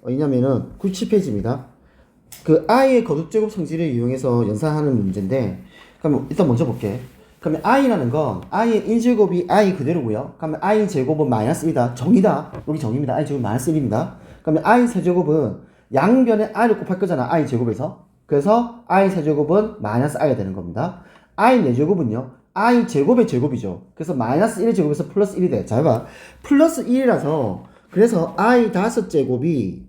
왜냐면은 97페이지입니다. 그 i의 거듭제곱 성질을 이용해서 연산하는 문제인데, 그러면 일단 먼저 볼게. 그러면 i라는 건 i의 1제곱이 i 그대로고요. 그러면 i 제곱은 마이너스 1이다. 정이다. 여기 정입니다. i 제곱 마이너스 1입니다. 그러면 i 세제곱은 양변에 i를 곱할 거잖아. i 제곱에서. 그래서 i 세제곱은 마이너스 i가 되는 겁니다. i 4제곱은요. i 제곱의 제곱이죠. 그래서 마이너스 1의 제곱에서 플러스 1이 돼. 자, 봐봐. 플러스 1이라서 그래서 i 5제곱이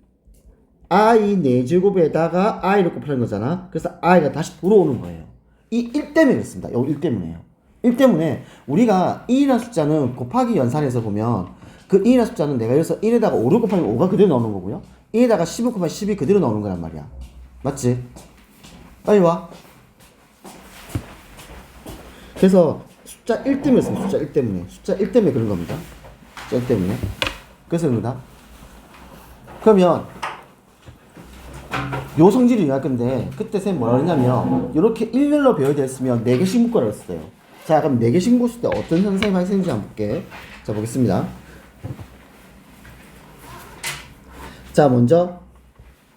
i 4제곱에다가 i를 곱하는 거잖아. 그래서 i가 다시 들어오는 거예요. 이 1 때문에 그렇습니다. 여기 1 때문에요. 1 때문에 우리가 2라는 숫자는 곱하기 연산에서 보면 그 2라는 숫자는 내가 여기서 1에다가 5를 곱하면 5가 그대로 나오는 거고요. 1에다가 10을 곱하면 10이 그대로 나오는 거란 말이야. 맞지? 빨리 와. 그래서 숫자 1 때문에 씁니다. 숫자 1 때문에. 숫자 1 때문에 그런 겁니다. 숫자 1 때문에. 그래서 그런다. 그러면 요 성질이 중요할 건데 그때 쌤 뭐라 그랬냐면 이렇게 일렬로 배열되었으면 4개씩 묶어라 했어요. 자, 그럼 4개씩 묶었을 때 어떤 현상이 발생했는지 한번 볼게. 자, 보겠습니다. 자, 먼저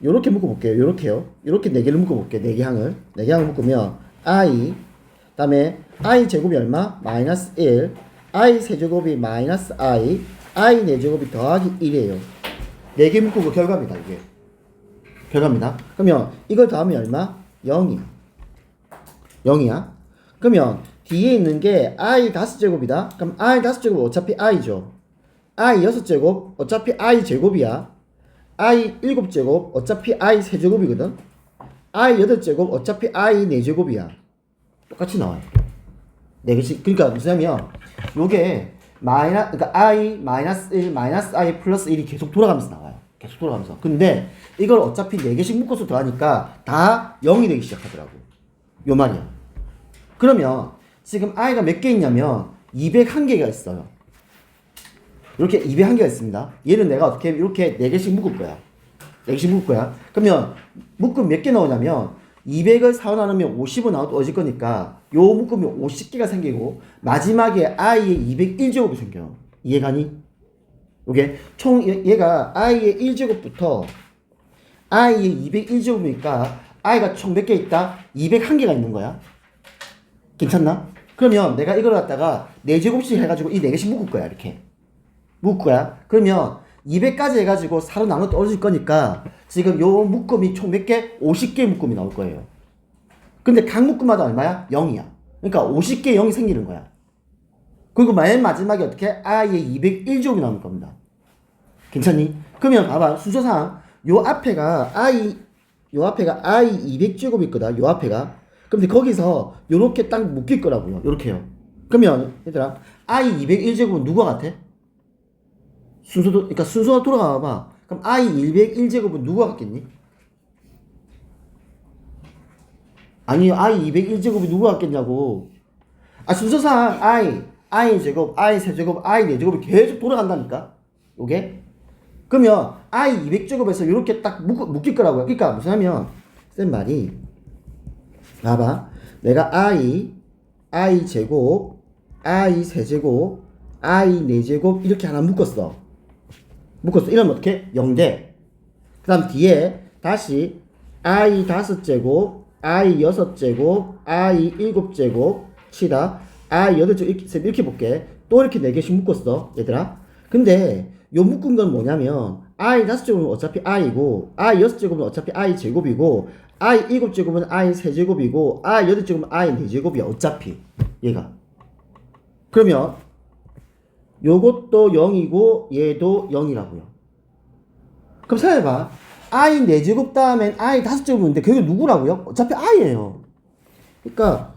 요렇게 묶어볼게요. 요렇게요. 요렇게 4개를 묶어볼게요. 4개 항을. 4개 항을 묶으면 i, 다음에 i 제곱이 얼마? 마이너스 1, i 세제곱이 마이너스 i 4제곱이 더하기 1이에요. 4개 묶고 결과입니다. 이게 결과입니다. 그러면 이걸 더하면 얼마? 0이야. 0이야. 그러면 뒤에 있는 게 i 5제곱이다. 그럼 i 5제곱 어차피 i죠. i 6제곱 어차피 i 제곱이야. i 7제곱 어차피 i 세제곱이거든. i 8제곱 어차피 i 4제곱이야. 똑같이 나와요. 4개씩. 그러니까 무슨냐면 요게 그러니까 i 마이너스 1 마이너스 i 플러스 1이 계속 돌아가면서 나와요. 계속 돌아가면서. 근데 이걸 어차피 4개씩 묶어서 더하니까 다 0이 되기 시작하더라고. 요 말이야. 그러면 지금 i가 몇 개 있냐면 201개가 있어요. 이렇게 201개가 있습니다. 얘는 내가 어떻게 이렇게 4개씩 묶을 거야. 4개씩 묶을 거야. 그러면 묶음 몇 개 나오냐면 200을 4로 나누면 50은 나눠질 거니까 요 묶음이 50개가 생기고 마지막에 i의 201제곱이 생겨요. 이해가니? 요게 총 얘가 i의 1제곱부터 i의 201제곱이니까 i가 총 몇 개 있다? 201개가 있는 거야. 괜찮나? 그러면 내가 이걸 갖다가 4제곱씩 해가지고 이 4개씩 묶을 거야. 이렇게 묶을 거야. 그러면 200까지 해가지고 4로 나눠 떨어질 거니까 지금 요 묶음이 총 몇 개? 50개의 묶음이 나올 거예요. 근데 각 묶음마다 얼마야? 0이야. 그러니까 50개의 0이 생기는 거야. 그리고 맨 마지막에 어떻게? i의 201제곱이 나올 겁니다. 괜찮니? 그러면 봐봐. 순서상 요 앞에가 i 200제곱이 있거든. 요 앞에가. 근데 거기서 요렇게 딱 묶일 거라고요. 요렇게요. 그러면 얘들아 i 201제곱은 누가 같아? 그러니까 순서가 돌아가 봐. 그럼 i 201제곱은 누가 같겠니? 아니 i 201제곱이 누가 같겠냐고. 순서상 i 제곱, i 세제곱, i 4제곱이 계속 돌아간다니까. 요게. 그러면 i 200제곱에서 이렇게 딱 묶일 거라고요. 그러니까 무슨 하면 쌤 말이 봐봐. 내가 i 제곱, i 세제곱, i 4제곱 이렇게 하나 묶었어. 이러면 어떻게? 0대. 그 다음 뒤에 다시 i 5제곱, i 6제곱, i 7제곱 치다 i 8제곱 이렇게 볼게. 또 이렇게 4개씩 묶었어. 얘들아. 근데 요 묶은 건 뭐냐면 i 5제곱은 어차피 i고 i 6제곱은 어차피 i 제곱이고 i 7제곱은 i 세제곱이고 i 8제곱은 i 4제곱이야. 어차피 얘가. 그러면 요것도 0이고 얘도 0이라고요. 그럼 생각해봐. i 4제곱 다음엔 i 5제곱인데 그게 누구라고요? 어차피 i예요. 그러니까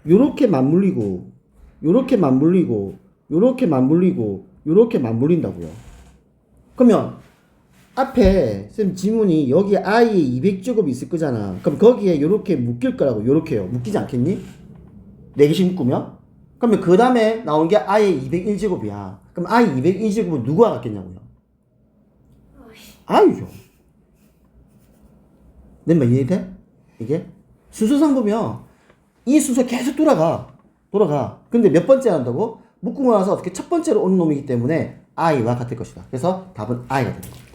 요렇게 맞물리고 요렇게 맞물리고 요렇게 맞물리고 요렇게 맞물린다고요. 그러면 앞에 쌤 지문이 여기 i에 200제곱이 있을 거잖아. 그럼 거기에 요렇게 묶일 거라고. 요렇게요. 묶이지 않겠니? 4개씩 묶으면? 그러면 그 다음에 나온 게 i의 201제곱이야. 그럼 i 201제곱은 누가 같겠냐고요? i죠. 내 말 이해돼? 이게? 순서상 보면 이 순서 계속 돌아가. 근데 몇 번째 한다고? 묶고 나서 어떻게 첫 번째로 오는 놈이기 때문에 i와 같을 것이다. 그래서 답은 i가 되는 겁니다.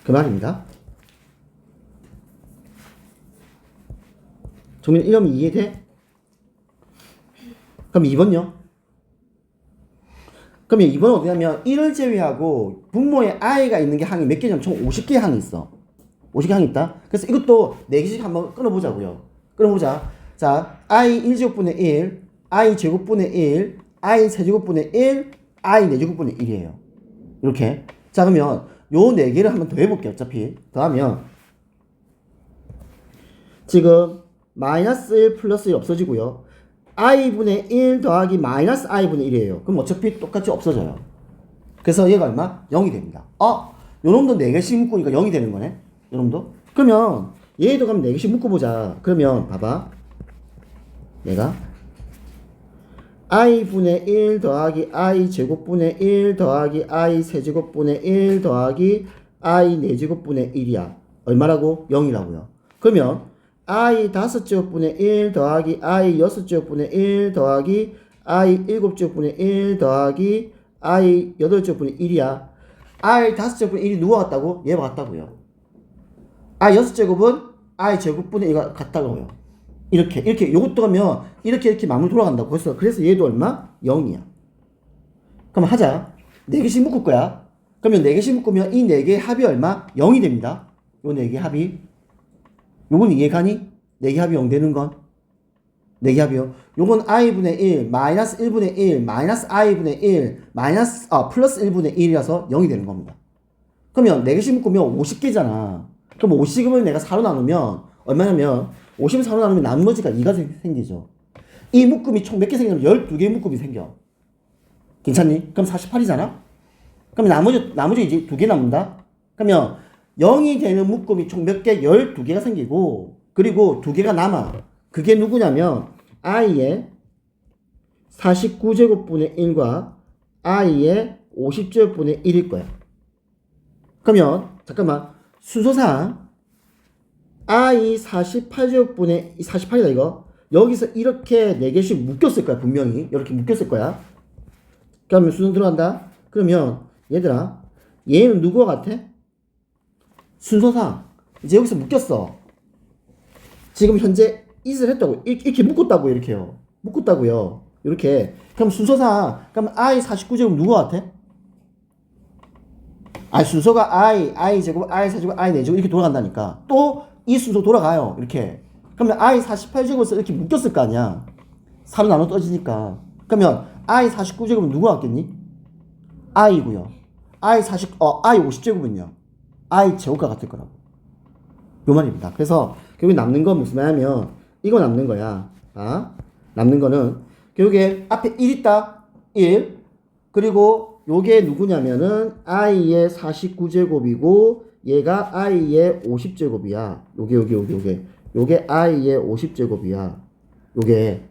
그 말입니다. 정민 이러면 이해돼? 그럼 2번요? 그러면 2번은 어떻게 하면 1을 제외하고 분모에 i가 있는 게 항이 몇 개냐면 총 50개 항이 있어. 50개 항이 있다. 그래서 이것도 4개씩 한번 끊어보자고요. 끊어보자. 자, i 1제곱분의 1, i 제곱분의 1, i 세제곱분의 1, i 4제곱분의 1이에요. 이렇게. 자, 그러면 요 4개를 한번 더 해볼게요. 어차피. 더하면 지금 마이너스 1 플러스 1 없어지고요. i분의 1 더하기 마이너스 i분의 1이에요. 그럼 어차피 똑같이 없어져요. 그래서 얘가 얼마? 0이 됩니다. 요놈도 4개씩 묶으니까 0이 되는 거네. 요놈도. 그러면 얘도 그럼 4개씩 묶어보자. 그러면 봐봐. 내가 i분의 1 더하기 i 제곱분의 1 더하기 i 세제곱분의 1 더하기 i 4제곱분의 1이야. 얼마라고? 0이라고요. 그러면 i 5제곱분의 1 더하기 i 6제곱분의 1 더하기 i 7제곱분의 1 더하기 i 8제곱분의 1이야. i 5제곱분의 1이 누가 같다고? 얘가 같다고요. i 6제곱은 i 제곱분의 1가 같다고요. 이렇게 요것도 하면 이렇게 마무리 돌아간다고. 그래서 얘도 얼마? 0이야. 그럼 하자. 4개씩 묶을 거야. 그러면 4개씩 묶으면 이 4개의 합이 얼마? 0이 됩니다. 요 4개 합이. 요건 이해가니? 4개 합이 0 되는 건? 4개 합이요. 요건 i분의 1, 마이너스 1분의 1, 마이너스 i분의 1, 플러스 1분의 1이라서 0이 되는 겁니다. 그러면 4개씩 묶으면 50개잖아. 그럼 50을 내가 4로 나누면 얼마냐면 50을 4로 나누면 나머지가 2가 생기죠. 이 묶음이 총 몇 개 생기냐면 12개의 묶음이 생겨. 괜찮니? 그럼 48이잖아? 그러면 나머지 이제 2개 남는다? 그러면 0이 되는 묶음이 총 몇 개? 12개가 생기고, 그리고 2개가 남아. 그게 누구냐면, i의 49제곱분의 1과 i의 50제곱분의 1일 거야. 그러면, 잠깐만, 순서상, i 48제곱분의 48이다, 이거. 여기서 이렇게 4개씩 묶였을 거야, 분명히. 이렇게 묶였을 거야. 그러면 순서 들어간다? 그러면, 얘들아, 얘는 누구와 같아? 순서상 이제 여기서 묶였어. 지금 현재 it을 했다고. 이렇게 묶었다고. 이렇게요. 묶었다고요. 이렇게. 그럼 순서상 그럼 i 49제곱 누구 같아? 순서가 i 제곱, i 4제곱, i 4제곱 이렇게 돌아간다니까. 또 이 순서 돌아가요. 이렇게. 그러면 i 48제곱에서 이렇게 묶였을 거 아니야. 4로 나눠 떠지니까. 그러면 i 49제곱은 누구 같겠니? i고요. i 50제곱은요. i 제곱과 같을 거라고. 요 말입니다. 그래서 결국에 남는 건 무슨 말이냐면 이거 남는 거야. 남는 거는 결국에 앞에 1 있다. 1. 그리고 요게 누구냐면은 i의 49제곱이고 얘가 i의 50제곱이야. 요게 i의 50제곱이야. 요게.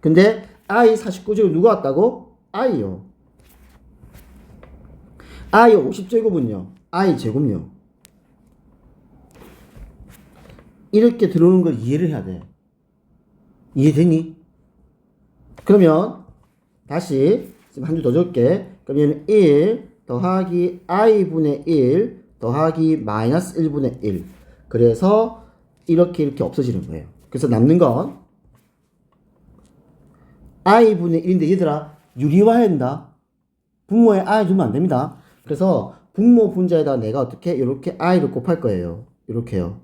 근데 i 49제곱 누가 왔다고? i요. i 50제곱은요. i 제곱요. 이렇게 들어오는 걸 이해를 해야 돼. 이해되니? 그러면 다시 지금 한 줄 더 줄게. 그러면 1 더하기 i분의 1 더하기 마이너스 1분의 1. 그래서 이렇게 없어지는 거예요. 그래서 남는 건 i분의 1인데 얘들아 유리화해야 된다. 분모에 i 주면 안 됩니다. 그래서 분모 분자에다 내가 어떻게 이렇게 i를 곱할 거예요. 이렇게요.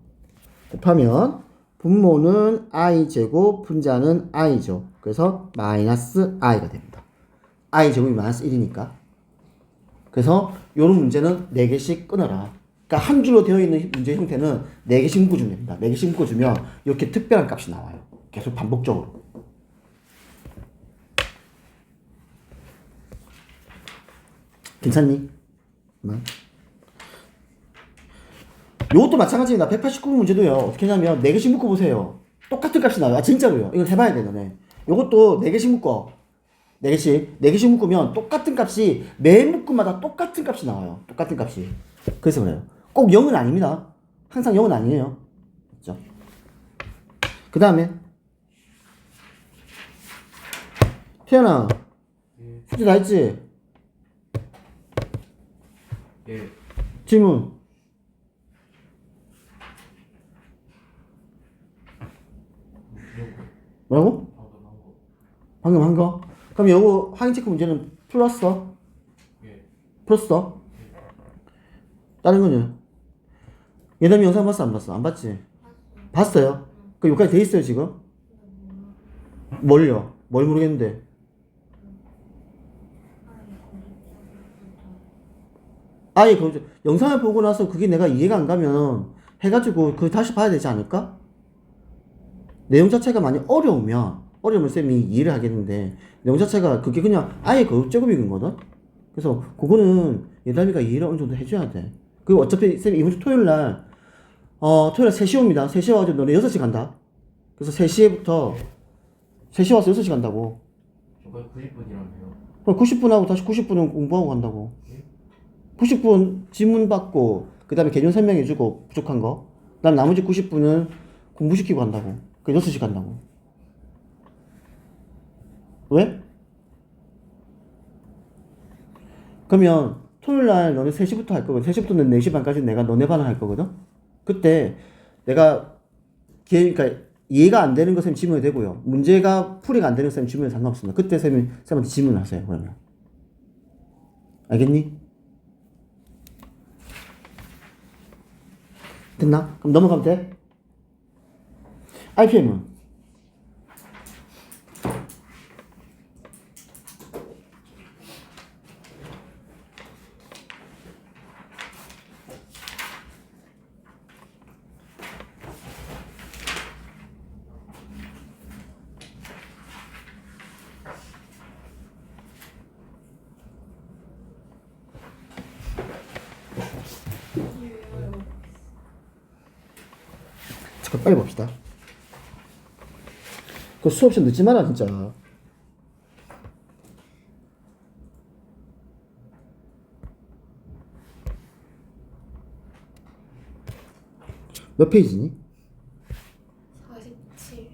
곱하면 분모는 i 제곱, 분자는 i죠. 그래서 마이너스 i가 됩니다. i 제곱이 마이너스 1이니까. 그래서 이런 문제는 4개씩 끊어라. 그러니까 한 줄로 되어 있는 문제 형태는 4개씩 묶어주면 됩니다. 4개씩 묶어주면 이렇게 특별한 값이 나와요. 계속 반복적으로. 괜찮니? 요것도 마찬가지입니다. 189번 문제도요. 어떻게 하냐면 4개씩 묶어보세요. 똑같은 값이 나와요. 진짜로요. 이걸 해봐야 돼, 너네. 요것도 4개씩 묶어. 4개씩 묶으면 똑같은 값이 매 묶음마다 똑같은 값이 나와요. 똑같은 값이. 그래서 그래요. 꼭 0은 아닙니다. 항상 0은 아니에요. 그렇죠? 그 다음에 태연아, 숙제 다 했지? 예. 질문. 뭐라고? 방금 한 거? 그럼 요거 확인 체크 문제는 풀었어? 예. 풀었어? 다른 거는? 예담이 영상 봤어 안 봤어? 안 봤지? 봤어요? 그 여기까지 돼 있어요 지금? 뭘요? 뭘 모르겠는데. 아예 그 영상을 보고 나서 그게 내가 이해가 안 가면 해가지고 그 다시 봐야 되지 않을까? 내용 자체가 많이 어려우면 쌤이 이해를 하겠는데 내용 자체가 그게 그냥 아예 거듭제곱인 거거든? 그래서 그거는 예담이가 이해를 어느 정도 해줘야 돼. 그리고 어차피 쌤이 이번 주 토요일날 토요일날 3시 옵니다. 3시에 와가지고 너네 6시 간다. 그래서 3시부터 3시 와서 6시 간다고. 저까지 90분이라며요. 그럼 90분 하고 다시 90분은 공부하고 간다고. 90분 지문 받고 그 다음에 개념 설명해주고 부족한 거. 그 다음 나머지 90분은 공부시키고 간다고. 그 6시 간다고. 왜? 그러면 토요일날 너네 3시부터 할 거거든. 3시부터는 4시 반까지 내가 너네 반을 할 거거든. 그때 내가 그러니까 이해가 안 되는 거 쌤 질문이 되고요. 문제가 풀이가 안 되는 쌤 질문은 상관없습니다. 그때 쌤한테 질문을 하세요. 그러면 알겠니? 됐나? 그럼 넘어가면 돼? RPM은 잠깐 빨리 봅시다. 그 수업 시험 늦지 마라 진짜. 몇 페이지니? 47.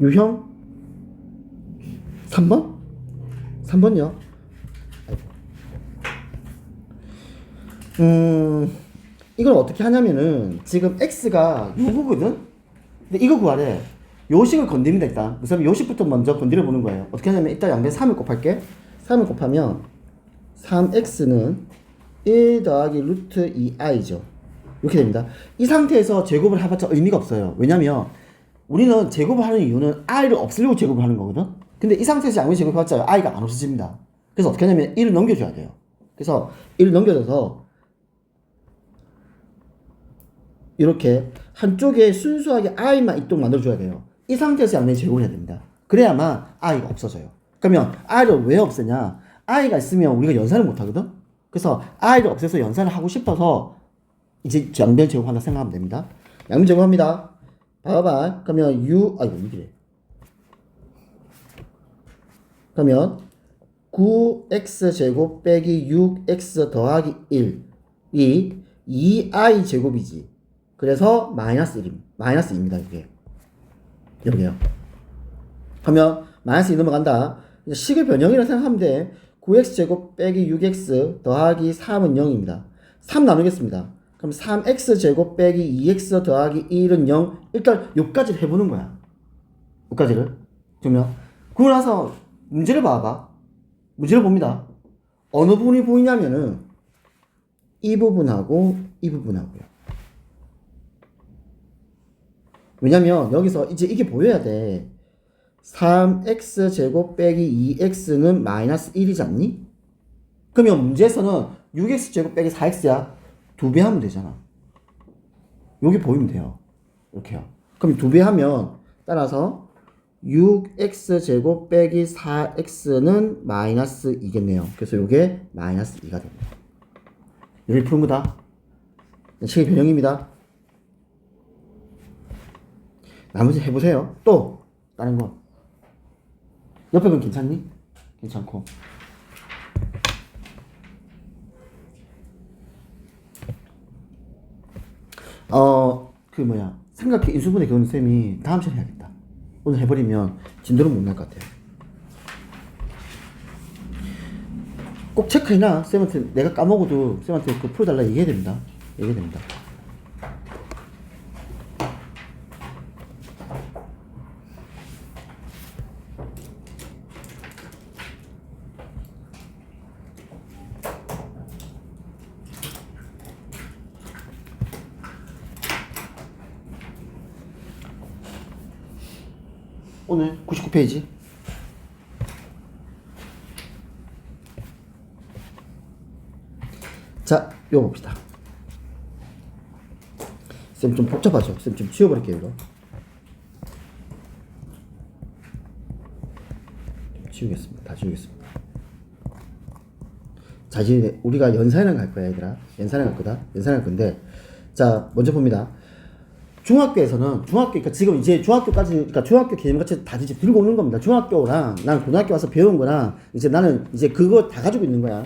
유형 3번? 3번요? 이걸 어떻게 하냐면은 지금 x가 요거거든? 근데 이거 구하래. 요식을 건드립니다 일단. 우선 요식부터 먼저 건드려 보는 거예요. 어떻게 하냐면 일단 양변 3을 곱할게. 3을 곱하면 3x는 1 더하기 루트 2i죠. 이렇게 됩니다. 이 상태에서 제곱을 해봤자 의미가 없어요. 왜냐면 우리는 제곱을 하는 이유는 i를 없애려고 제곱을 하는 거거든. 근데 이 상태에서 양변 제곱해봤자 i가 안 없어집니다. 그래서 어떻게 하냐면 1을 넘겨줘야 돼요. 그래서 1을 넘겨줘서 이렇게 한쪽에 순수하게 i만 있도록 만들어줘야 돼요. 이 상태에서 양변 제곱을 해야 됩니다. 그래야만 i가 없어져요. 그러면 i를 왜 없애냐? i가 있으면 우리가 연산을 못 하거든. 그래서 i를 없애서 연산을 하고 싶어서 이제 양변 제곱한다 생각하면 됩니다. 양변 제곱합니다. 봐봐. 그러면 아이고 이게 그러면 9x 제곱 빼기 6x 더하기 1이 2i 제곱이지. 그래서 마이너스 1입니다. 마이너스 2입니다. 이게 여기요. 하면 마이너스 2 넘어간다. 식의 변형이라 생각하면 돼. 9x 제곱 빼기 6x 더하기 3은 0입니다. 3 나누겠습니다. 그럼 3x 제곱 빼기 2x 더하기 1은 0. 일단 여기까지를 해보는 거야. 여기까지를. 그러면 그러고 나서 문제를 봐봐. 문제를 봅니다. 어느 부분이 보이냐면은 이 부분하고 이 부분하고요. 왜냐면 여기서 이제 이게 보여야 돼. 3x 제곱 빼기 2x는 마이너스 1이지 않니? 그러면 문제에서는 6x 제곱 빼기 4x야. 2배 하면 되잖아. 여기 보이면 돼요. 이렇게요. 그럼 2배 하면 따라서 6x 제곱 빼기 4x는 마이너스 2겠네요. 그래서 이게 마이너스 2가 됩니다. 이렇게 푸는 거다. 식의 변형입니다. 나머지 해보세요. 또 다른 거. 옆에 건 괜찮니? 괜찮고. 삼각형 인수분해 교훈 쌤이 다음 시간에 해야겠다. 오늘 해버리면 진도는 못 날 것 같아요. 꼭 체크해놔. 쌤한테 내가 까먹어도 쌤한테 그 풀어달라 얘기해야 됩니다. 얘기해야 됩니다. 오늘 99페이지. 자, 이거 봅시다. 쌤 좀 복잡하죠? 쌤 좀 지워버릴게요, 이거. 지우겠습니다. 다 지우겠습니다. 자, 이제 우리가 연산이랑 갈 거야, 얘들아. 연산이랑 갈 거다. 연산이랑 갈 건데. 자, 먼저 봅니다. 중학교에서는 그러니까 지금 이제 중학교까지 그러니까 중학교 개념 같이 다 이제 들고 오는 겁니다. 중학교랑 난 고등학교 와서 배운 거랑 이제 나는 이제 그거 다 가지고 있는 거야.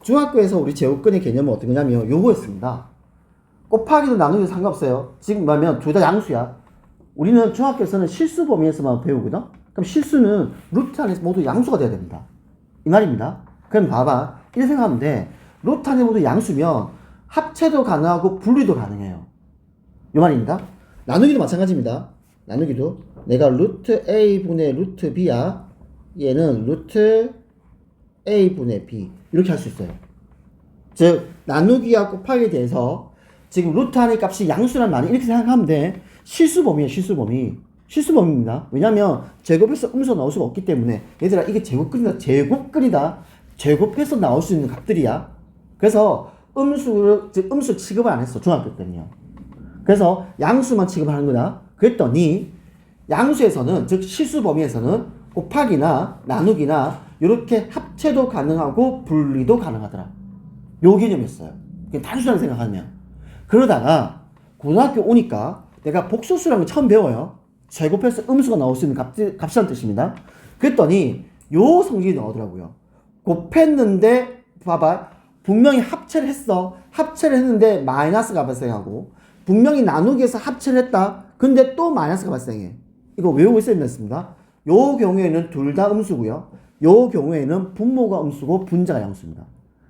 중학교에서 우리 제곱근의 개념은 어떤 거냐면 요거였습니다. 곱하기도 나누기도 상관없어요. 지금 뭐냐면 둘 다 양수야. 우리는 중학교에서는 실수 범위에서만 배우거든. 그럼 실수는 루트 안에서 모두 양수가 돼야 됩니다. 이 말입니다. 그럼 봐봐. 이렇게 생각하면 돼. 루트 안에 모두 양수면 합체도 가능하고 분리도 가능해요. 이 말입니다. 나누기도 마찬가지입니다. 나누기도 내가 루트 a분의 루트 b야. 얘는 루트 a분의 b 이렇게 할 수 있어요. 즉 나누기와 곱하기에 대해서 지금 루트 안의 값이 양수란 말이 이렇게 생각하면 돼. 실수범위에요. 실수범위입니다. 왜냐면 제곱해서 음수가 나올 수가 없기 때문에 얘들아 이게 제곱근이다. 제곱해서 나올 수 있는 값들이야. 그래서 음수 취급을 안 했어. 중학교 때는요. 그래서 양수만 취급하는 거다. 그랬더니 양수에서는 즉 실수 범위에서는 곱하기나 나누기나 이렇게 합체도 가능하고 분리도 가능하더라. 요 개념이었어요. 그냥 단순하게 생각하면. 그러다가 고등학교 오니까 내가 복소수라는 걸 처음 배워요. 제곱해서 음수가 나올 수 있는 값이라는 뜻입니다. 그랬더니 요 성질이 나오더라고요. 곱했는데 봐봐. 분명히 합체를 했어. 합체를 했는데 마이너스가 발생하고 분명히 나누기에서 합체를 했다. 근데 또 마이너스가 발생해. 이거 외우고 있어야 된다. 요 경우에는 둘 다 음수고요. 요 경우에는 분모가 음수고 분자가 양수입니다.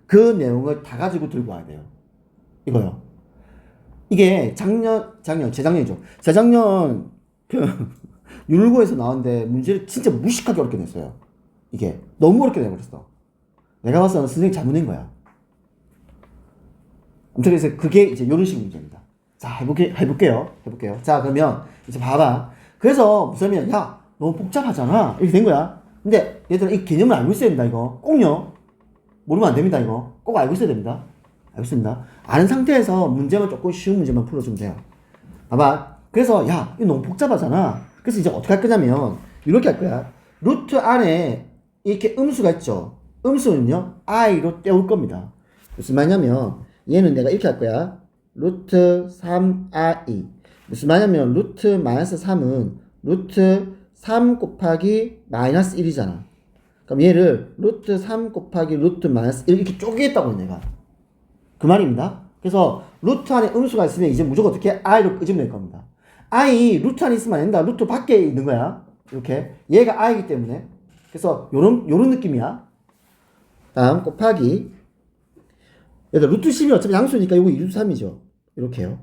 그 내용을 다 가지고 들고 와야 돼요. 이거요. 이게 재작년이죠. 재작년 율고에서 나왔는데 문제를 진짜 무식하게 어렵게 냈어요. 이게 너무 어렵게 내버렸어. 내가 봤을 때는 선생님이 잘못 낸 거야. 아무튼 그래서 그게 이제 이런 식의 문제입니다. 자, 해볼게요. 자, 그러면 이제 봐봐. 그래서 무슨 야, 너무 복잡하잖아. 이렇게 된 거야. 근데 얘들아, 이 개념을 알고 있어야 된다, 이거. 꼭요. 모르면 안 됩니다, 이거. 꼭 알고 있어야 됩니다. 알겠습니다. 아는 상태에서 문제만 조금 쉬운 문제만 풀어주면 돼요. 봐봐. 그래서, 야, 이거 너무 복잡하잖아. 그래서 이제 어떻게 할 거냐면, 이렇게 할 거야. 루트 안에 이렇게 음수가 있죠. 음수는요, i로 떼올 겁니다. 무슨 말이냐면, 얘는 내가 이렇게 할 거야. 루트 3i. 무슨 말이냐면 루트 마이너스 3은 루트 3 곱하기 마이너스 1이잖아. 그럼 얘를 루트 3 곱하기 루트 마이너스 1 이렇게 쪼개겠다고 내가. 그 말입니다. 그래서 루트 안에 음수가 있으면 이제 무조건 어떻게 i로 끄집어낼 겁니다. i 루트 안에 있으면 안 된다. 루트 밖에 있는 거야. 이렇게. 얘가 i이기 때문에. 그래서 요런 느낌이야. 다음 곱하기 얘들 루트 10이 어차피 양수니까 이거 2루트 3이죠. 이렇게요.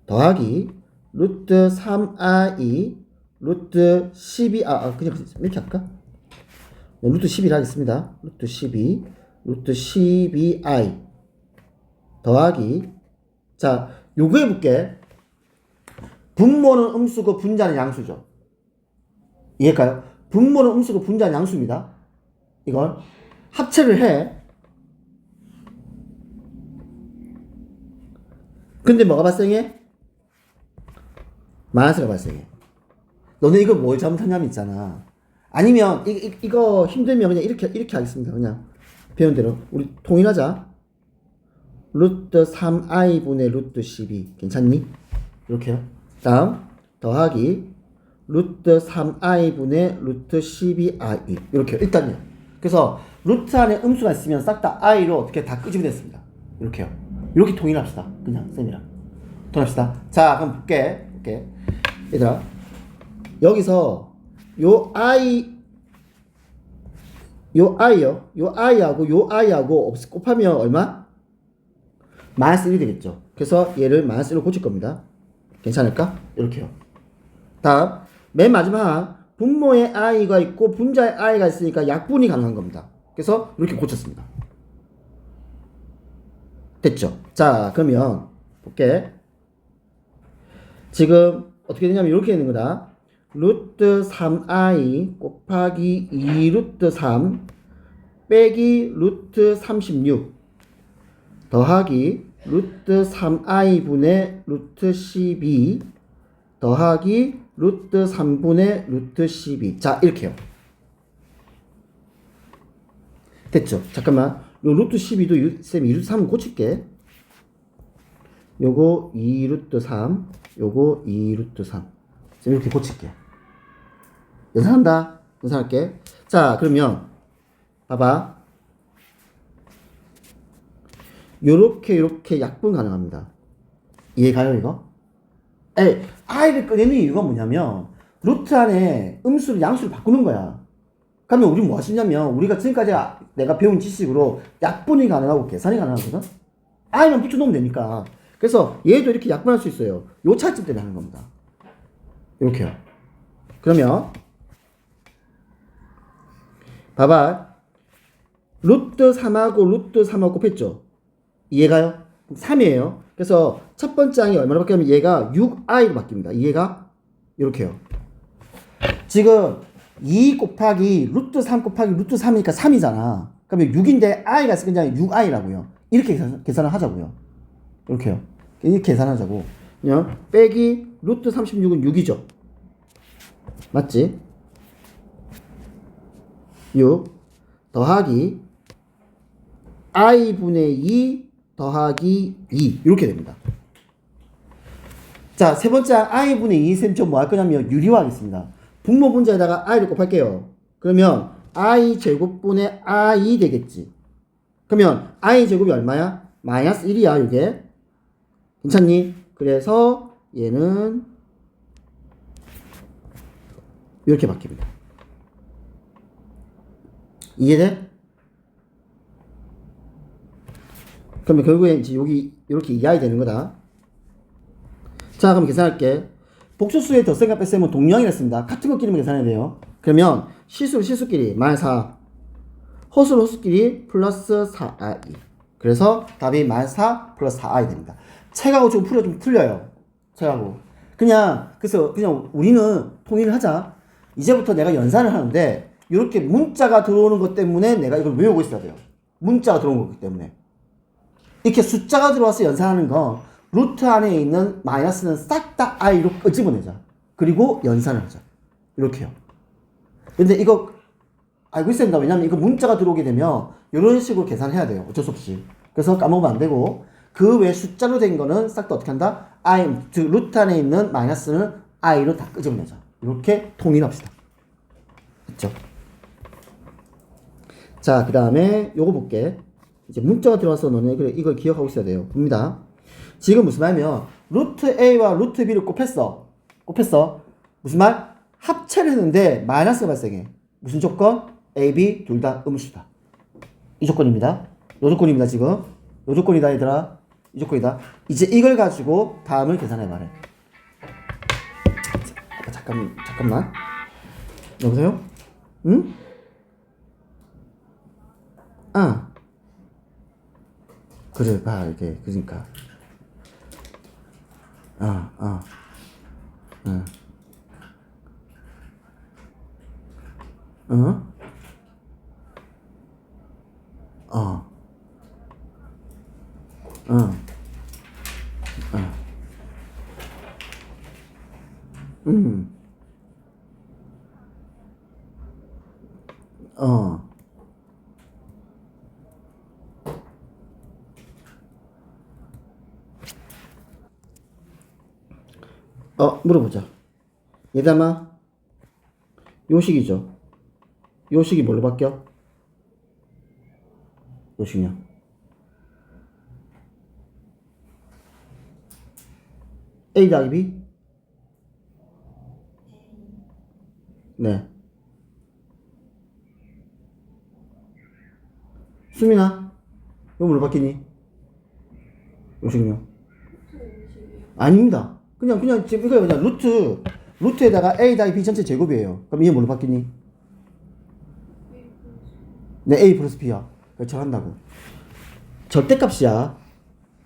더하기 루트 3i 루트 12 그냥 이렇게 할까? 네, 루트 11 하겠습니다. 루트 12 루트 12i 더하기 자 요거 해볼게. 분모는 음수고 분자는 양수죠. 이해할까요? 분모는 음수고 분자는 양수입니다. 이걸 합체를 해. 근데 뭐가 발생해? 마이너스가 발생해. 너네 이거 뭘 잘못하냐면 있잖아. 아니면 이거 힘들면 그냥 이렇게 하겠습니다. 그냥 배운 대로 우리 통일하자. 루트 3i 분의 루트 12 괜찮니? 이렇게요. 다음 더하기 루트 3i 분의 루트 12i 이렇게요. 일단요. 그래서 루트 안에 음수가 있으면 싹 다 i로 어떻게 다 끄집어냈습니다. 이렇게요. 이렇게 통일합시다. 그냥 쌤이랑 통합시다. 자, 그럼 볼게. 얘들아, 여기서 요 i 요 i요. 요 i하고 요 i하고 곱하면 얼마? 마이너스 1이 되겠죠. 그래서 얘를 마이너스 1로 고칠 겁니다. 괜찮을까? 이렇게요. 다음 맨 마지막 분모의 i가 있고 분자의 i가 있으니까 약분이 가능한 겁니다. 그래서 이렇게 고쳤습니다. 됐죠? 자 그러면 볼게. 지금 어떻게 되냐면 이렇게 되는 거다. 루트 3i 곱하기 2 루트 3 빼기 루트 36 더하기 루트 3i 분의 루트 12 더하기 루트 3분의 루트 12. 자 이렇게요. 됐죠? 잠깐만 요 루트 12도 쌤 2 루트 3 고칠게. 요거 2 루트 3 요거 2 루트 3 쌤 이렇게 고칠게. 연산한다. 연산할게. 자 그러면 봐봐. 요렇게 약분 가능합니다. 이해가요 이거? i를 꺼내는 이유가 뭐냐면 루트 안에 음수를 양수를 바꾸는 거야. 그러면 우리 뭐 하시냐면 우리가 지금까지 내가 배운 지식으로 약분이 가능하고 계산이 가능하거든. i만 붙여놓으면 되니까. 그래서 얘도 이렇게 약분할 수 있어요. 요 차이점 때문에 하는 겁니다. 이렇게요. 그러면 봐봐. 루트 3하고 루트 3하고 곱했죠. 이해가요? 3이에요. 그래서 첫 번째 항이 얼마로 바뀌냐면 얘가 6i로 바뀝니다. 이해가? 이렇게요. 지금 2 곱하기 루트 3 곱하기 루트 3이니까 3이잖아. 그러면 6인데 i가 있으니까 그냥 6i라고요. 이렇게 계산을 하자고요. 이렇게요. 이렇게 계산하자고. 그냥 빼기 루트 36은 6이죠. 맞지? 6 더하기 i분의 2 더하기 2 이렇게 됩니다. 자, 세 번째 i분의 2 쌤 좀 뭐 할 거냐면 유리화하겠습니다. 분모 분자에다가 i를 곱할게요. 그러면 i 제곱분의 i 되겠지. 그러면 i 제곱이 얼마야? 마이너스 1이야 이게. 괜찮니? 그래서 얘는 이렇게 바뀝니다. 이해돼? 그러면 결국에 이제 여기 이렇게 2i 되는 거다. 자, 그럼 계산할게. 복수수의 덧셈과 뺄셈은 동량이랬습니다. 같은 것끼리만 계산해야 돼요. 그러면 실수로 실수끼리 마이너스 4, 허수로 허수끼리 플러스 4i. 그래서 답이 마이너스 4 플러스 4i 됩니다. 책하고 좀 풀어 좀 틀려요. 책하고. 그래서 그냥 우리는 통일을 하자. 이제부터 내가 연산을 하는데 이렇게 문자가 들어오는 것 때문에 내가 이걸 외우고 있어야 돼요. 문자가 들어오는 거기 때문에. 이렇게 숫자가 들어와서 연산하는 거 루트 안에 있는 마이너스는 싹 다 i로 끄집어내자. 그리고 연산을 하자. 이렇게요. 근데 이거 알고 있어야 된다. 왜냐면 이거 문자가 들어오게 되면 이런 식으로 계산해야 돼요. 어쩔 수 없이. 그래서 까먹으면 안 되고 그 외 숫자로 된 거는 싹 다 어떻게 한다? i, 즉 루트 안에 있는 마이너스는 i로 다 끄집어내자. 이렇게 통일합시다. 됐죠? 자, 그 다음에 요거 볼게. 이제 문자가 들어와서 너네 그래 이걸 기억하고 있어야 돼요. 봅니다. 지금 무슨 말이냐면 루트 a와 루트 b를 곱했어. 무슨 말? 합체를 했는데 마이너스가 발생해. 무슨 조건? a, b 둘 다 음수다. 이 조건입니다. 요 조건입니다. 지금 요 조건이다 얘들아. 이 조건이다. 이제 이걸 가지고 다음을 계산해 말해. 잠깐만. 여보세요? 응? 아. 그래 봐 이게 그러니까. 응. 응? 응. 물어보자. 얘담아, 요식이죠. 요식이 뭘로 바뀌어? 요식이요. A 더하기 B? 네. 수민아, 이거 뭘로 바뀌니? 요식요? 아닙니다. 그냥 지금 이거 그냥 루트에다가 a 더하기 b 전체 제곱이에요. 그럼 이게 뭘로 바뀌니? 네, a 플러스 b야. 절한다고. 절대값이야.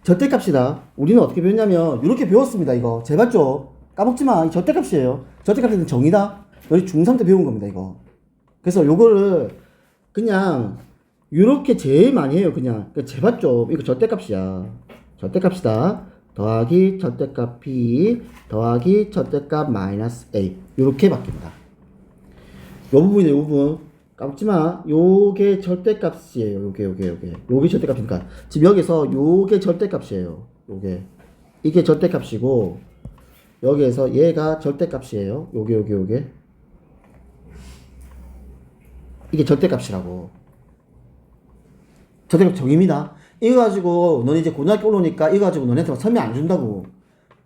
절대값이다. 우리는 어떻게 배웠냐면 이렇게 배웠습니다. 이거 제발 좀 까먹지 마. 이 절대값이에요. 절대값은 정의다. 우리 중3 때 배운 겁니다. 이거. 그래서 요거를 그냥 이렇게 제일 많이 해요. 그냥 제발 좀 이거 절대값이야. 절대값이다. 더하기 절대값 b 더하기 절대값 마이너스 a 이렇게 바뀝니다. 요 부분이네. 요 부분 까먹지 마. 요게 절대값이에요. 요게 절대값이니까 지금 여기서 요게 절대값이에요. 이게 절대값이고 여기에서 얘가 절대값이에요. 요게 이게 절대값이라고. 절대값 정의입니다. 이거 가지고 너네 이제 고등학교 올라오니까 이거 가지고 너네한테 설명 안 준다고.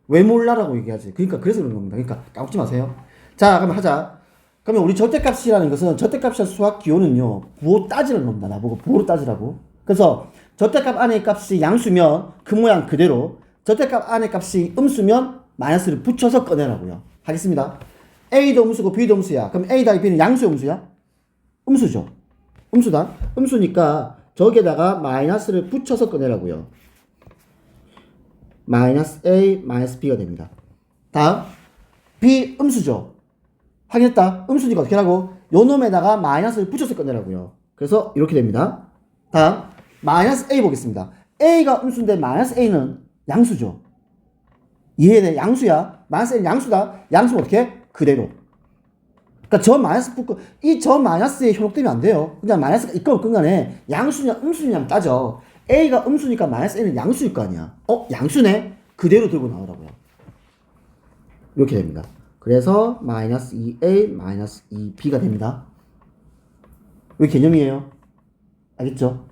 왜 몰라라고 얘기하지. 그러니까 그래서 그런 겁니다. 그러니까 까먹지 마세요. 자, 그럼 하자. 그러면 우리 절대값이라는 것은 절대값이란 수학 기호는요. 부호 따지는 겁니다. 나보고 부호로 따지라고. 그래서 절대값 안의 값이 양수면 그 모양 그대로, 절대값 안의 값이 음수면 마이너스를 붙여서 꺼내라고요. 하겠습니다. A도 음수고 B도 음수야. 그럼 A 더하기 B는 양수 음수야? 음수죠. 음수다. 음수니까 저기에다가 마이너스를 붙여서 꺼내라고요. 마이너스 A 마이너스 B가 됩니다. 다음 B 음수죠. 확인했다. 음수니까 어떻게 하라고? 요 놈에다가 마이너스를 붙여서 꺼내라고요. 그래서 이렇게 됩니다. 다음 마이너스 A 보겠습니다. A가 음수인데 마이너스 A는 양수죠. 이해돼? 양수야. 마이너스 A는 양수다. 양수는 어떻게 해? 그대로. 그러니까 저 마이너스 붙고 이 저 마이너스에 현혹되면 안 돼요. 그냥 마이너스가 있건 간에 양수냐 음수냐 따져. A가 음수니까 마이너스 A는 양수일 거 아니야. 양수네? 그대로 들고 나오라고요. 이렇게 됩니다. 그래서 마이너스 2A 마이너스 2B가 됩니다. 왜 개념이에요? 알겠죠?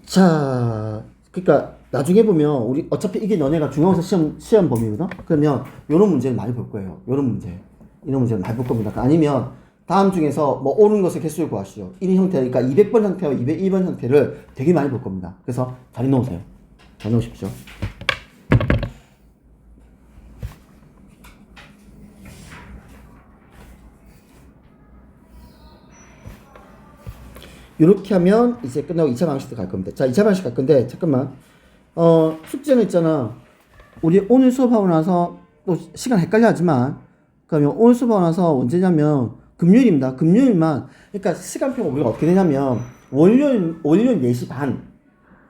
자, 그러니까 나중에 보면 우리 어차피 이게 너네가 중간고사 시험 범위거든. 그러면 요런 문제를 많이 볼 거예요. 요런 문제, 이런 문제를 많이 볼 겁니다. 아니면 다음 중에서 뭐 옳은 것의 개수를 구하시오. 이런 형태니까 200번 형태와 201번 형태를 되게 많이 볼 겁니다. 그래서 잘 넣으세요. 잘 넣으십시오. 이렇게 하면 이제 끝나고 2차 방식도 갈 겁니다. 자, 2차 방식 갈 건데 잠깐만. 숙제는 있잖아. 우리 오늘 수업하고 나서 또 시간 헷갈려 하지만 그러면 오늘 수업하고 나서 언제냐면 금요일입니다. 금요일만. 그러니까 시간표가 우리가 어떻게 되냐면 월요일 4시 반.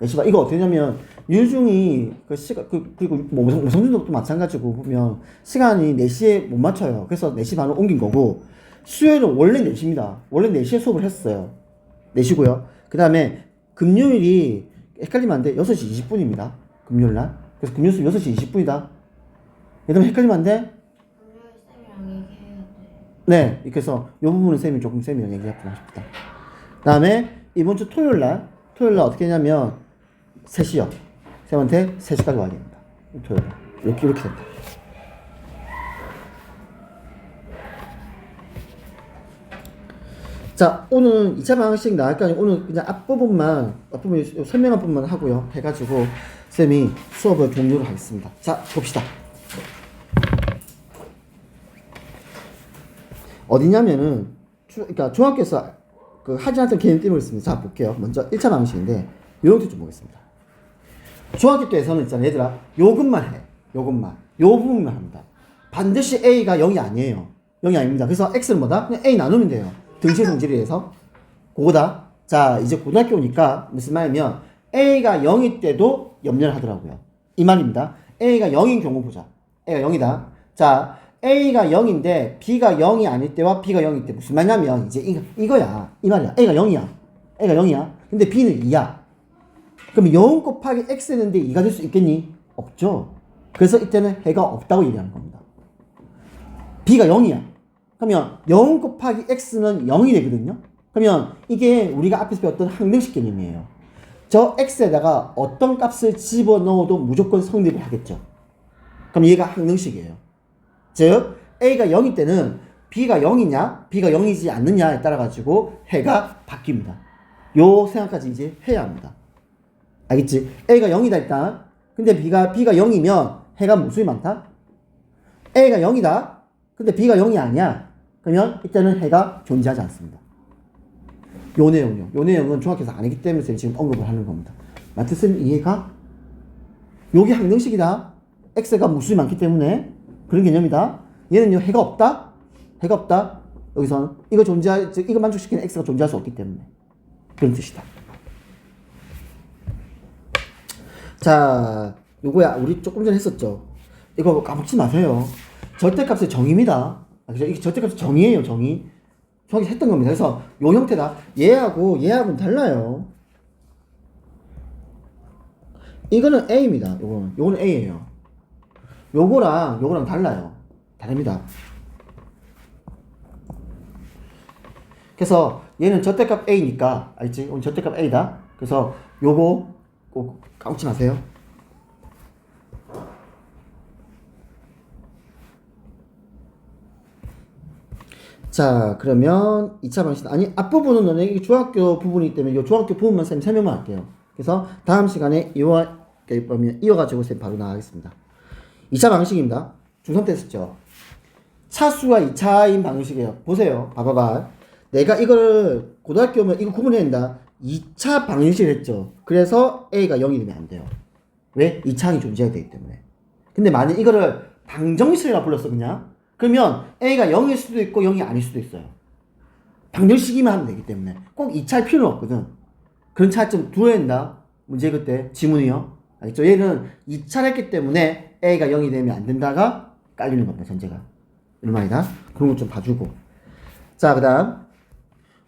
4시 반. 이거 어떻게 되냐면 유중이 그 시간 그리고 뭐 우성준도 마찬가지고 보면 시간이 4시에 못 맞춰요. 그래서 4시 반을 옮긴 거고 수요일은 원래 4시입니다. 원래 4시에 수업을 했어요. 4시고요. 그 다음에 금요일이 헷갈리면 안 돼. 6시 20분입니다. 금요일날. 그래서 금요일 수업 6시 20분이다. 얘들아 헷갈리면 안 돼? 쌤이랑 얘기해야 돼. 네. 그래서 이 부분은 쌤이랑 얘기했구나 싶다. 그 다음에 이번 주 토요일날 어떻게 했냐면 3시요. 쌤한테 3시까지 와야 됩니다. 토요일. 이렇게 된다. 자, 오늘 2차 방식 나갈까? 오늘 그냥 앞부분 설명한 부분만 하고요. 해가지고 쌤이 수업을 종료를 하겠습니다. 자, 봅시다. 어디냐면은 그러니까 중학교에서 그 하지 않던 개념 띄우고 있습니다. 자, 볼게요. 먼저 1차 방식인데 요렇게 좀 보겠습니다. 중학교 때에서는 있잖아, 얘들아. 요것만 해. 요것만. 요 부분만 합니다. 반드시 A가 0이 아니에요. 0이 아닙니다. 그래서 X는 뭐다? 그냥 A 나누면 돼요. 등식의 성질에 의해서. 그거다. 자, 이제 고등학교 오니까 무슨 말이냐면 A가 0일 때도 염려를 하더라고요. 이 말입니다. A가 0인 경우 보자. A가 0이다. 자, A가 0인데 B가 0이 아닐 때와 B가 0일 때 무슨 말이냐면 이제 이거야. 이 말이야. A가 0이야. A가 0이야. 근데 B는 2야. 그럼 0 곱하기 X 했는데 2가 될 수 있겠니? 없죠. 그래서 이때는 해가 없다고 얘기하는 겁니다. B가 0이야. 그러면 0 곱하기 X는 0이 되거든요. 그러면 이게 우리가 앞에서 배웠던 항등식 개념이에요. 저 X에다가 어떤 값을 집어넣어도 무조건 성립을 하겠죠. 그럼 얘가 항등식이에요. 즉 A가 0일 때는 B가 0이냐 B가 0이지 않느냐에 따라 가지고 해가 바뀝니다. 요 생각까지 이제 해야 합니다. 알겠지? A가 0이다 일단. 근데 B가 0이면 해가 무수히 많다? A가 0이다. 근데 B가 0이 아니야. 그러면 이때는 해가 존재하지 않습니다. 요 내용이요. 요 내용은 중학교에서 아니기 때문에 지금 언급을 하는 겁니다. 마트슨 이해가? 요게 항등식이다. X가 무수히 많기 때문에 그런 개념이다. 얘는요 해가 없다. 해가 없다. 여기서는 이거 만족시키는 X가 존재할 수 없기 때문에 그런 뜻이다. 자, 요거야 우리 조금 전에 했었죠. 이거 까먹지 마세요. 절대값의 정의입니다. 그죠? 이게 절대값의 정의예요. 정의. 정의 했던 겁니다. 그래서 요 형태다. 얘하고는 달라요. 이거는 A입니다. 요거는 A예요. 요거랑 달라요. 다릅니다. 그래서 얘는 절대값 A니까 알지? 오늘 절대값 A다. 그래서 요거 꼭 까먹지 마세요. 자, 그러면 2차 방식. 아니, 앞부분은 너네 이게 중학교 부분이기 때문에 이 중학교 부분만 쌤 설명만 할게요. 그래서 다음 시간에 이어가지고 쌤 바로 나가겠습니다. 2차 방식입니다. 중3 때 했었죠. 차수가 2차인 방식이에요. 보세요. 봐봐봐. 내가 이거를 고등학교 오면 이거 구분해야 된다. 2차 방식을 했죠. 그래서 A가 0이 되면 안 돼요. 왜? 2차항이 존재해야 되기 때문에. 근데 만약 이거를 방정식이라 불렀어 그냥. 그러면 A가 0일 수도 있고 0이 아닐 수도 있어요. 방정식이만 하면 되기 때문에 꼭 2차일 필요는 없거든. 그런 차이점 두어야 된다. 문제 그때 지문이요. 알겠죠? 얘는 2차를 했기 때문에 A가 0이 되면 안 된다가 깔리는 겁니다. 전제가. 이런 말이다. 그런 거 좀 봐주고. 자, 그 다음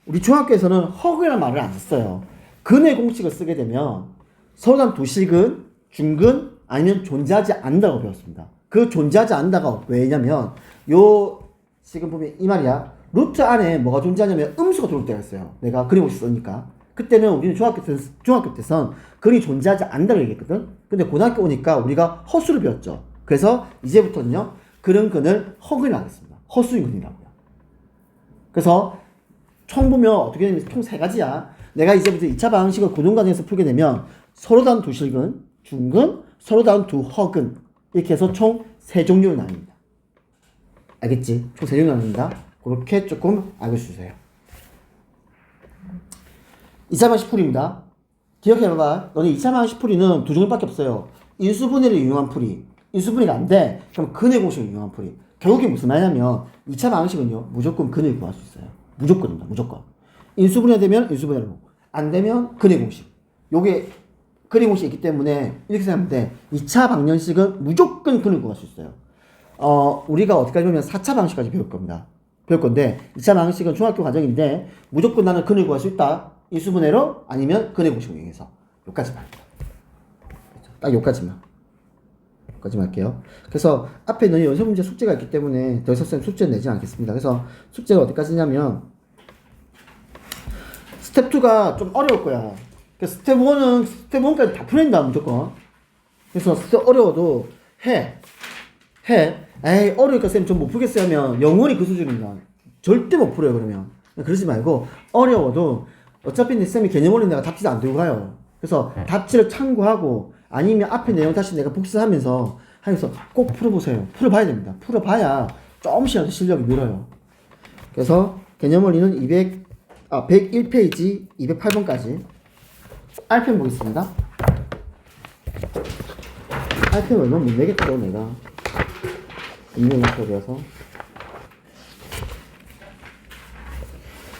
우리 중학교에서는 허그라는 말을 안 썼어요. 근의 공식을 쓰게 되면 서로 다른 도식은 중근 아니면 존재하지 않는다고 배웠습니다. 그 존재하지 않는다가 왜냐면 요 지금 보면 이 말이야. 루트 안에 뭐가 존재하냐면 음수가 들어올 때가 있어요. 내가 그림 없이 쓰니까. 그때는 우리는 중학교 때선 근이 존재하지 않는다고 얘기했거든. 근데 고등학교 오니까 우리가 허수를 배웠죠. 그래서 이제부터는요. 그런 근을 허근이라고 하겠습니다. 허수인 근이라고요. 그래서 총 보면 어떻게 되냐면 총 3가지야. 내가 이제부터 2차 방식을 고등과정에서 풀게 되면 서로 다른 두 실근, 중근, 서로 다른 두 허근 이렇게 해서 총 3종류로 나뉩니다. 알겠지? 총 3종류로 나뉩니다. 그렇게 조금 알려주세요. 2차 방식 풀이입니다. 기억해봐봐. 너네 2차 방식 풀이는 두 종류밖에 없어요. 인수분해를 이용한 풀이. 인수분해가 안 돼. 그럼 근의 공식을 이용한 풀이. 결국에 무슨 말이냐면 2차 방식은요. 무조건 근을 구할 수 있어요. 무조건입니다. 무조건. 인수분해 되면 인수분해로. 안 되면 근의 공식. 요게 근의 공식이 있기 때문에 이렇게 생각하면 돼. 2차 방정식은 무조건 근을 구할 수 있어요. 우리가 어디까지 보면 4차 방식까지 배울 겁니다. 배울 건데 2차 방식은 중학교 과정인데 무조건 나는 근을 구할 수 있다. 인수분해로 아니면 근의 공식을 이용해서. 여기까지만. 딱 여기까지만. 여기까지만 할게요. 그래서 앞에 너희 연습 문제 숙제가 있기 때문에 더 이상 숙제는 내지 않겠습니다. 그래서 숙제가 어디까지냐면 스텝 2가 좀 어려울 거야. 그래서 스텝 1까지 다 풀린다 무조건. 그래서 스텝 어려워도 해. 에이 어려우니까 쌤 좀 못 풀겠어요 하면 영원히 그 수준입니다. 절대 못 풀어요 그러면. 그러지 말고 어려워도 어차피 내 쌤이 개념 원리 내가 답지도 안 들고 가요. 그래서 답지를 참고하고 아니면 앞에 내용 다시 내가 복습하면서 꼭 풀어보세요. 풀어봐야 됩니다. 풀어봐야 조금씩이라도 실력이 늘어요. 그래서 개념 원리는 101페이지 208번까지 RPM 보겠습니다. RPM 얼마 못 내겠죠 내가. 인명수업이어서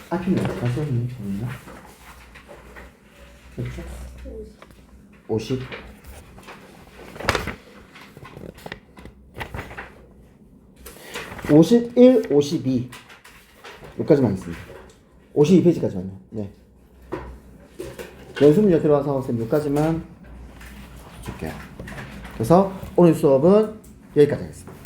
RPM 몇 가지 했니? 저는요? 그렇죠? 50 51, 52 여기까지만 하겠습니다. 52페이지까지만요. 네. 연습 문제 들어와서 쌤 여기까지만 줄게요. 그래서 오늘 수업은 여기까지 하겠습니다.